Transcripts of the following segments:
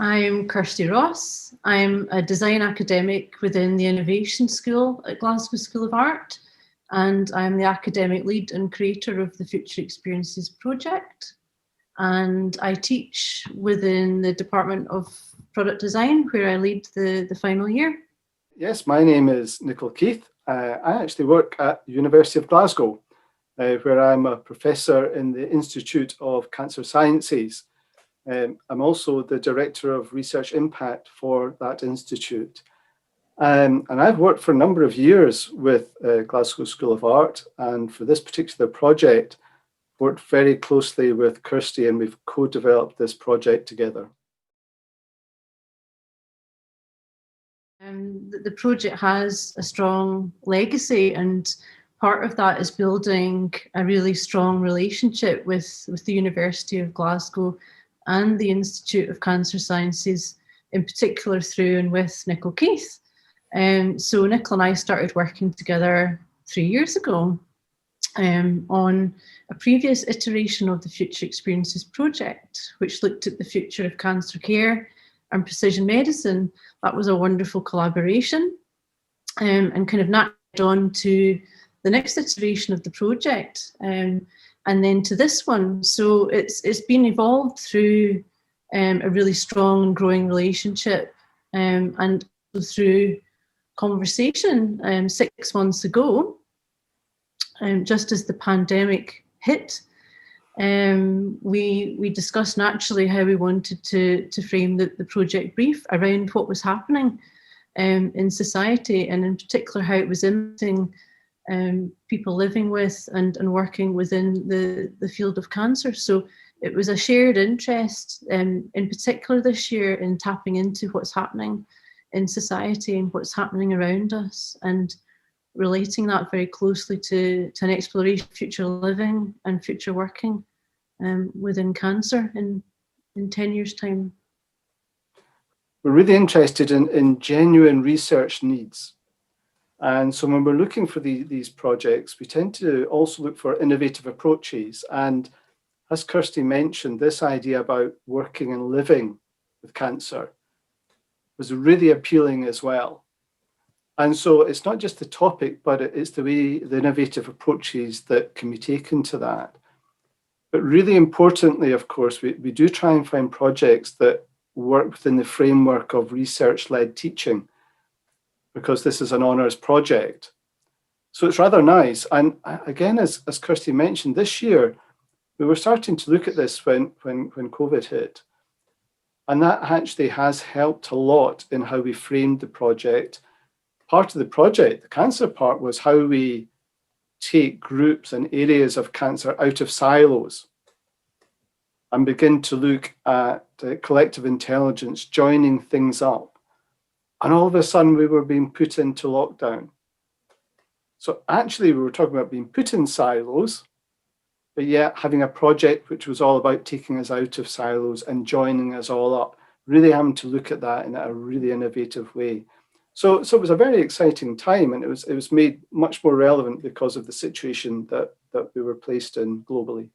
I'm Kirsty Ross. I'm a design academic within the Innovation School at Glasgow School of Art, and I'm the academic lead and creator of the Future Experiences project. And I teach within the Department of Product Design, where I lead the final year. Yes, my name is Nicol Keith. I actually work at the University of Glasgow, where I'm a professor in the Institute of Cancer Sciences. I'm also the Director of Research Impact for that institute. And I've worked for a number of years with Glasgow School of Art, and for this particular project, worked very closely with Kirsty, and we've co-developed this project together. The project has a strong legacy, and part of that is building a really strong relationship with the University of Glasgow and the Institute of Cancer Sciences, in particular through and with Nicol Keith. So Nicol and I started working together 3 years ago on a previous iteration of the Future Experiences project, which looked at the future of cancer care and precision medicine. That was a wonderful collaboration, and kind of naturally on to the next iteration of the project, and then to this one. So it's been evolved through a really strong and growing relationship, and through conversation 6 months ago, just as the pandemic hit. We discussed naturally how we wanted to frame the project brief around what was happening in society, and in particular how it was impacting people living with and working within the field of cancer. So it was a shared interest, in particular this year, in tapping into what's happening in society and what's happening around us, and relating that very closely to an exploration of future living and future working within cancer in 10 years' time. We're really interested in genuine research needs. And so when we're looking for these projects, we tend to also look for innovative approaches. And as Kirsty mentioned, this idea about working and living with cancer was really appealing as well. And so it's not just the topic, but it's the innovative approaches that can be taken to that. But really importantly, of course, we do try and find projects that work within the framework of research-led teaching, because this is an honours project. So it's rather nice. And again, as Kirsty mentioned, this year, we were starting to look at this when COVID hit. And that actually has helped a lot in how we framed the project. Part of the project, the cancer part, was how we take groups and areas of cancer out of silos and begin to look at collective intelligence, joining things up. And all of a sudden, we were being put into lockdown. So actually, we were talking about being put in silos, but yet having a project which was all about taking us out of silos and joining us all up, really having to look at that in a really innovative way. So it was a very exciting time, and it was made much more relevant because of the situation that we were placed in globally.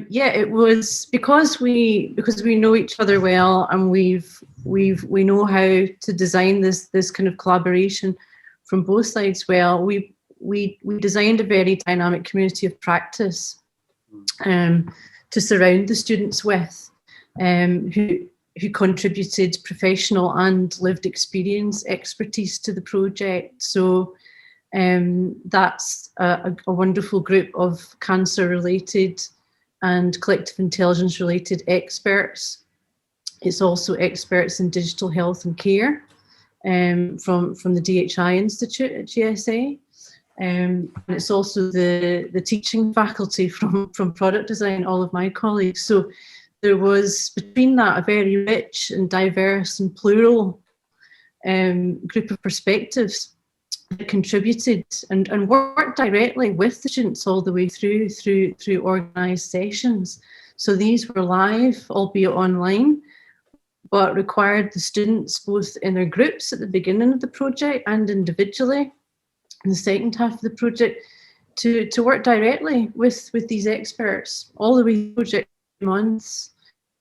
Yeah, it was because we know each other well, and we know how to design this kind of collaboration from both sides well. We designed a very dynamic community of practice to surround the students with, who contributed professional and lived experience expertise to the project. So that's a wonderful group of cancer-related and collective intelligence-related experts. It's also experts in digital health and care from the DHI Institute at GSA. And it's also the teaching faculty from product design, all of my colleagues. So there was, between that, a very rich and diverse and plural group of perspectives that contributed and worked directly with the students all the way through organised sessions. So these were live, albeit online, but required the students, both in their groups at the beginning of the project and individually in the second half of the project, to work directly with these experts all the way through the project months,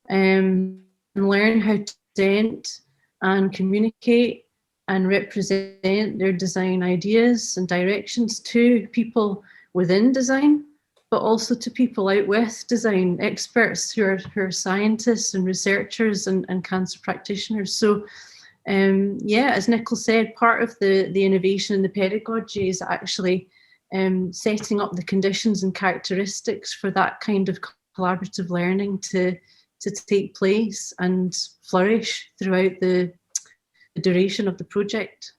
and learn how to present and communicate and represent their design ideas and directions to people within design, but also to people out with design, experts who are scientists and researchers and cancer practitioners. So yeah, as Nicol said, part of the innovation and the pedagogy is actually setting up the conditions and characteristics for that kind of collaborative learning to take place and flourish throughout the duration of the project.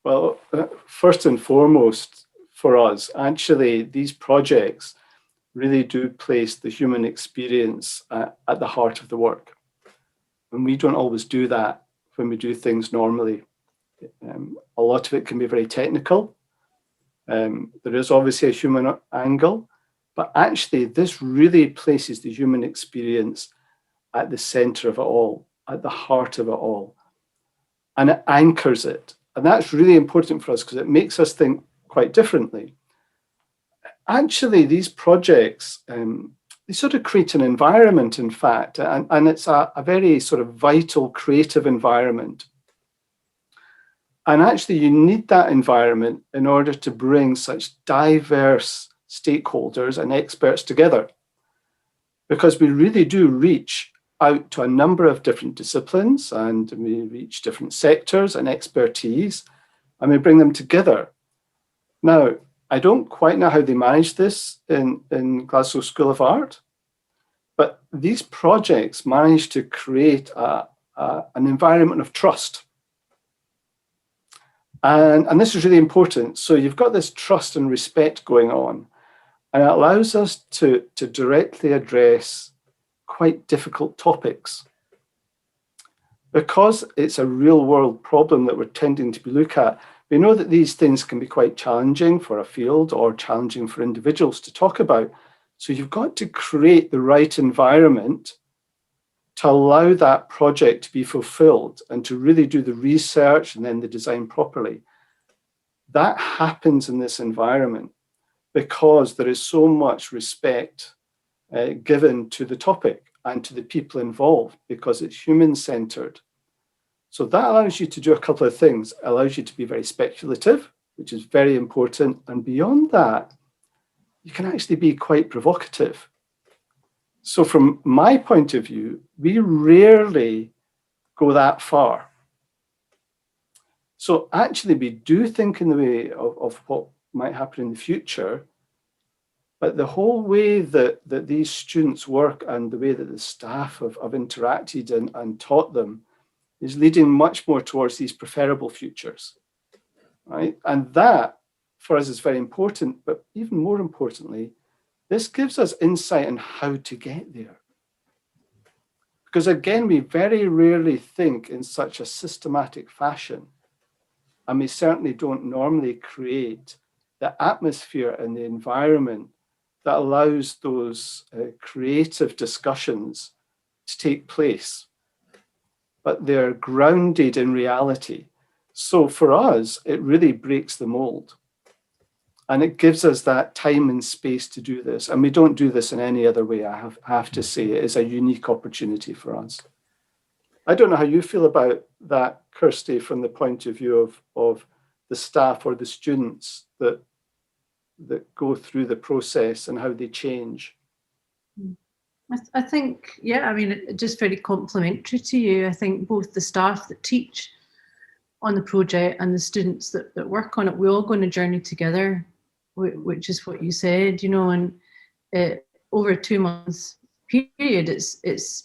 Well, first and foremost for us, actually, these projects really do place the human experience at the heart of the work. And we don't always do that when we do things normally. A lot of it can be very technical. There is obviously a human angle, but actually this really places the human experience at the center of it all, at the heart of it all. And it anchors it. And that's really important for us because it makes us think quite differently. Actually, these projects, they sort of create an environment, in fact, and it's a very sort of vital, creative environment. And actually, you need that environment in order to bring such diverse stakeholders and experts together, because we really do reach out to a number of different disciplines, and we reach different sectors and expertise, and we bring them together. Now, I don't quite know how they manage this in Glasgow School of Art, but these projects manage to create an environment of trust. And this is really important. So you've got this trust and respect going on, and it allows us to directly address quite difficult topics. Because it's a real world problem that we're tending to look at, we know that these things can be quite challenging for a field or challenging for individuals to talk about. So you've got to create the right environment to allow that project to be fulfilled and to really do the research and then the design properly. That happens in this environment because there is so much respect given to the topic and to the people involved, because it's human-centered. So that allows you to do a couple of things. It allows you to be very speculative, which is very important. And beyond that, you can actually be quite provocative. So from my point of view, we rarely go that far. So actually, we do think in the way of what might happen in the future, but the whole way that these students work and the way that the staff have interacted and taught them is leading much more towards these preferable futures, right? And that, for us, is very important, but even more importantly, this gives us insight on how to get there. Because again, we very rarely think in such a systematic fashion, and we certainly don't normally create the atmosphere and the environment that allows those creative discussions to take place. But they're grounded in reality. So for us, it really breaks the mold. And it gives us that time and space to do this. And we don't do this in any other way, I have to say. It is a unique opportunity for us. I don't know how you feel about that, Kirsty, from the point of view of the staff or the students that go through the process and how they change. I think, yeah, I mean, just very complimentary to you. I think both the staff that teach on the project and the students that work on it, we all go on a journey together, which is what you said, you know, and over a 2 months period, it's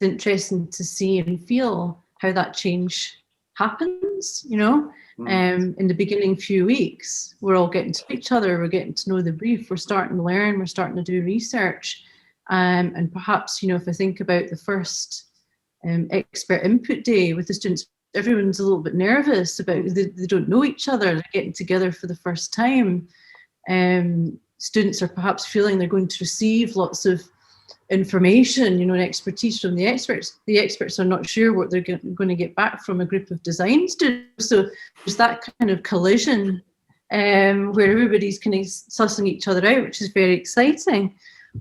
interesting to see and feel how that change happens, you know. In the beginning few weeks, we're all getting to know each other, we're getting to know the brief, we're starting to learn, we're starting to do research. And perhaps, you know, if I think about the first expert input day with the students, everyone's a little bit nervous about they don't know each other, they're getting together for the first time. Students are perhaps feeling they're going to receive lots of information, you know, and expertise from the experts. The experts are not sure what they're going to get back from a group of design students. So there's that kind of collision where everybody's kind of sussing each other out, which is very exciting.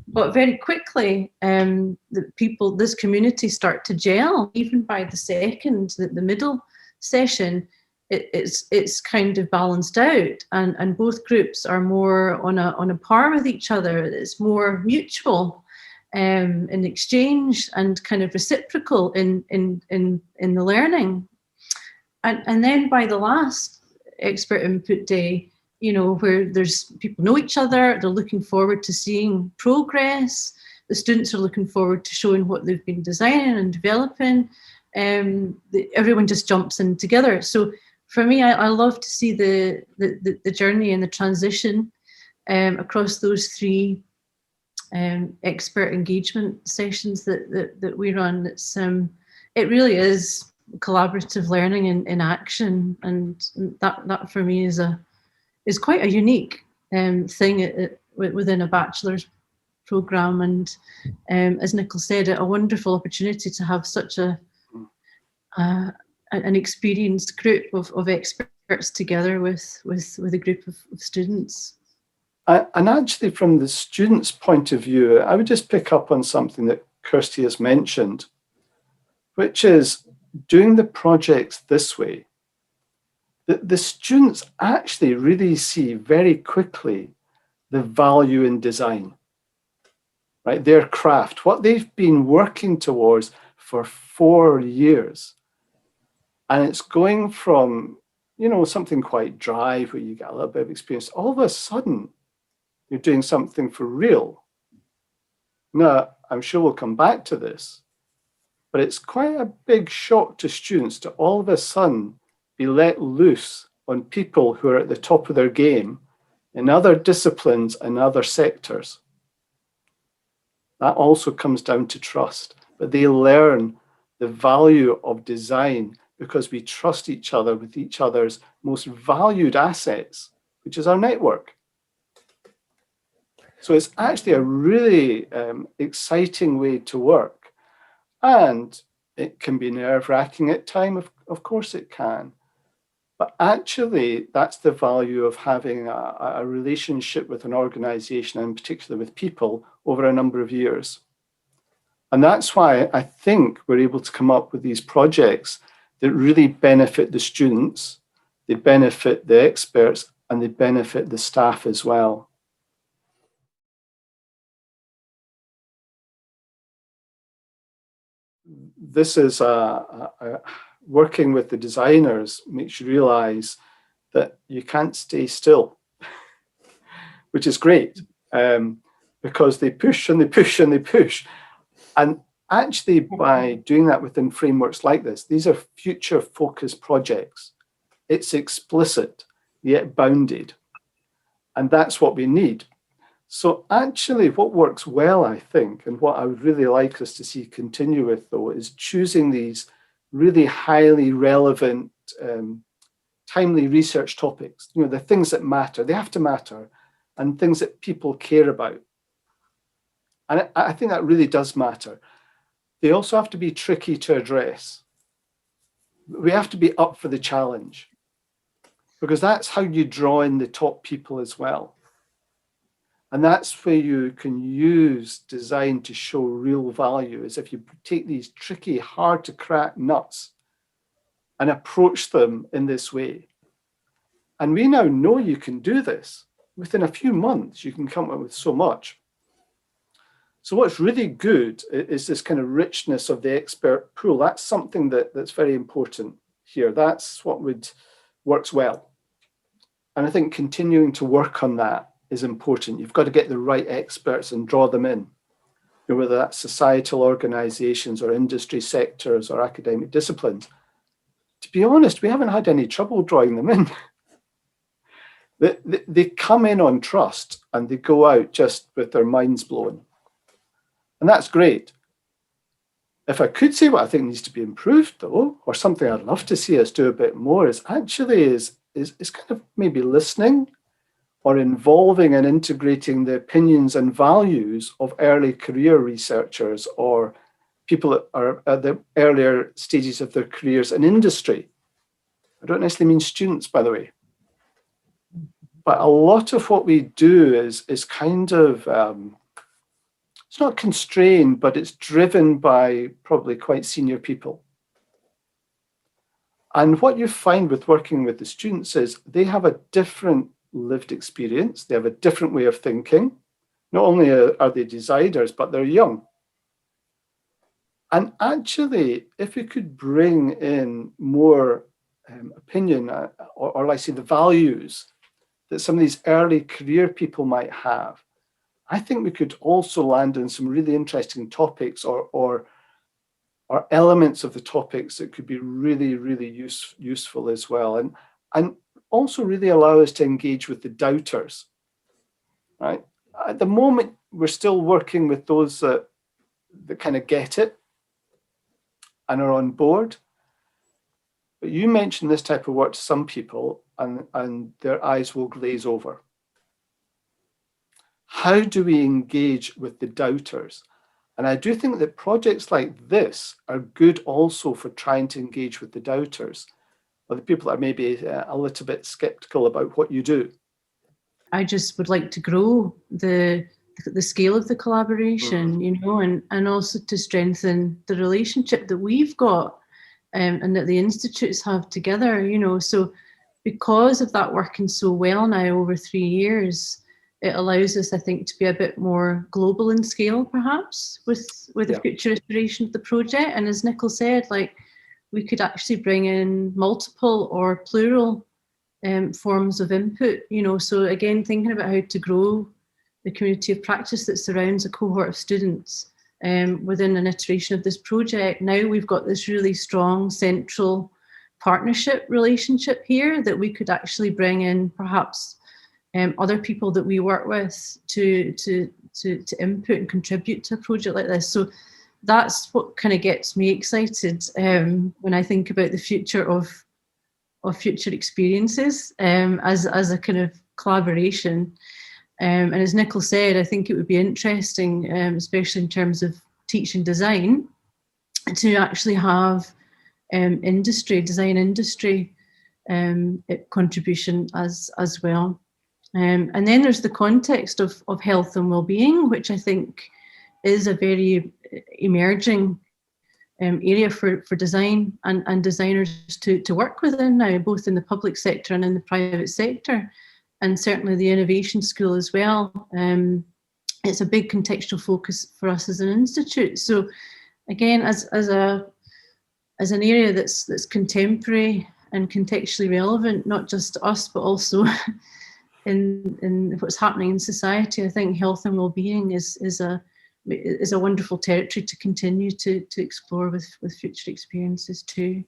But very quickly, this community start to gel. Even by the second, the middle session, it's kind of balanced out, and both groups are more on a par with each other. It's more mutual in exchange and kind of reciprocal in the learning. And then by the last expert input day, where there's people know each other, they're looking forward to seeing progress. The students are looking forward to showing what they've been designing and developing. Everyone just jumps in together. So for me, I love to see the journey and the transition across those three expert engagement sessions that we run. It really is collaborative learning in action, and that for me is quite a unique thing within a bachelor's program, and as Nicol said, a wonderful opportunity to have such an experienced group of experts together with a group of students. And actually, from the students' point of view, I would just pick up on something that Kirsty has mentioned, which is doing the projects this way. The students actually really see very quickly the value in design, right? Their craft, what they've been working towards for 4 years. And it's going from, something quite dry where you get a little bit of experience. All of a sudden, you're doing something for real. Now, I'm sure we'll come back to this, but it's quite a big shock to students to all of a sudden be let loose on people who are at the top of their game in other disciplines and other sectors. That also comes down to trust, but they learn the value of design because we trust each other with each other's most valued assets, which is our network. So it's actually a really exciting way to work. And it can be nerve-wracking at times, of course it can. But actually, that's the value of having a relationship with an organization, and particularly with people, over a number of years. And that's why I think we're able to come up with these projects that really benefit the students, they benefit the experts, and they benefit the staff as well. This is working with the designers makes you realize that you can't stay still, which is great, because they push and they push and they push. And actually, by doing that within frameworks like this, these are future focused projects. It's explicit, yet bounded. And that's what we need. So actually, what works well, I think, and what I would really like us to see continue with, though, is choosing these really highly relevant, timely research topics, the things that matter. They have to matter, and things that people care about. And I think that really does matter. They also have to be tricky to address. We have to be up for the challenge, because that's how you draw in the top people as well. And that's where you can use design to show real value, is if you take these tricky, hard to crack nuts and approach them in this way. And we now know you can do this. Within a few months, you can come up with so much. So what's really good is this kind of richness of the expert pool. That's something that's very important here. That's what works well. And I think continuing to work on that is important. You've got to get the right experts and draw them in, whether that's societal organizations or industry sectors or academic disciplines. To be honest, we haven't had any trouble drawing them in. They come in on trust and they go out just with their minds blown. And that's great. If I could say what I think needs to be improved, though, or something I'd love to see us do a bit more, is kind of maybe listening or involving and integrating the opinions and values of early career researchers or people that are at the earlier stages of their careers in industry. I don't necessarily mean students, by the way. But a lot of what we do is kind of it's not constrained, but it's driven by probably quite senior people. And what you find with working with the students is they have a different lived experience. They have a different way of thinking. Not only are they designers, but they're young. And actually, if we could bring in more opinion or like say the values that some of these early career people might have, I think we could also land on some really interesting topics or elements of the topics that could be really, really useful as well. And also really allow us to engage with the doubters, right? At the moment, we're still working with those that kind of get it and are on board. But you mentioned this type of work to some people and their eyes will glaze over. How do we engage with the doubters? And I do think that projects like this are good also for trying to engage with the doubters, or the people that are maybe a little bit skeptical about what you do. I just would like to grow the scale of the collaboration, you know, and also to strengthen the relationship that we've got and that the institutes have together, you know. So because of that working so well now over 3 years, it allows us, I think, to be a bit more global in scale, perhaps, with the future iteration of the project. And as Nicol said, like, we could actually bring in multiple or plural forms of input, you know. So again, thinking about how to grow the community of practice that surrounds a cohort of students within an iteration of this project. Now we've got this really strong central partnership relationship here that we could actually bring in perhaps other people that we work with to input and contribute to a project like this. So that's what kind of gets me excited when I think about the future of future experiences as a kind of collaboration. And as Nicol said, I think it would be interesting, especially in terms of teaching design, to actually have design industry contribution as well. And then there's the context of health and well-being, which I think is a very emerging area for design and designers to work within now, both in the public sector and in the private sector, and certainly the innovation school as well. It's a big contextual focus for us as an institute. So again, as an area that's contemporary and contextually relevant, not just to us, but also in what's happening in society, I think health and well-being is a wonderful territory to continue to explore with future experiences too.